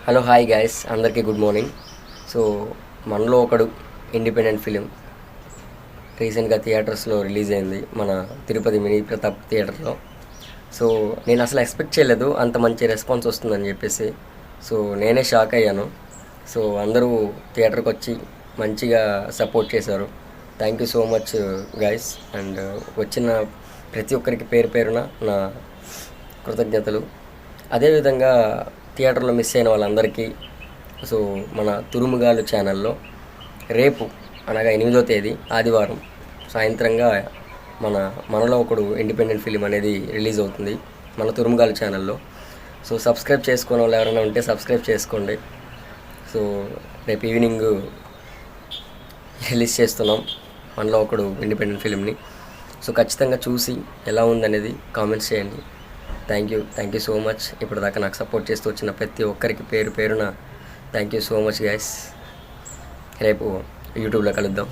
Hello hi guys, అందరికీ good morning. So మనలో ఒకడు ఇండిపెండెంట్ ఫిలిం రీసెంట్గా థియేటర్స్లో రిలీజ్ అయింది, మన తిరుపతి మినీ ప్రతాప్ థియేటర్లో. సో నేను అసలు ఎక్స్పెక్ట్ చేయలేదు అంత మంచి రెస్పాన్స్ వస్తుందని చెప్పేసి. సో నేనే షాక్ అయ్యాను. సో అందరూ థియేటర్కి వచ్చి మంచిగా సపోర్ట్ చేశారు. Thank you so much guys. And వచ్చిన ప్రతి ఒక్కరికి పేరు పేరున నా కృతజ్ఞతలు. అదేవిధంగా థియేటర్లో మిస్ అయిన వాళ్ళందరికీ సో మన తురుముగాలు ఛానల్లో రేపు అనగా 8వ తేదీ ఆదివారం సాయంత్రంగా మనలో ఒకడు ఇండిపెండెంట్ ఫిలిం అనేది రిలీజ్ అవుతుంది మన తురుముగాలు ఛానల్లో. సో సబ్స్క్రైబ్ చేసుకునే వాళ్ళు ఎవరైనా ఉంటే సబ్స్క్రైబ్ చేసుకోండి. సో రేపు ఈవినింగ్ రిలీజ్ చేస్తున్నాం మనలో ఒకడు ఇండిపెండెంట్ ఫిలింని. సో ఖచ్చితంగా చూసి ఎలా ఉందనేది కామెంట్స్ చేయండి. Thank you so much. ఇప్పటిదాకా నాకు సపోర్ట్ చేస్తూ వచ్చిన ప్రతి ఒక్కరికి పేరు పేరున thank you so much guys. రేపు యూట్యూబ్లో కలుద్దాం.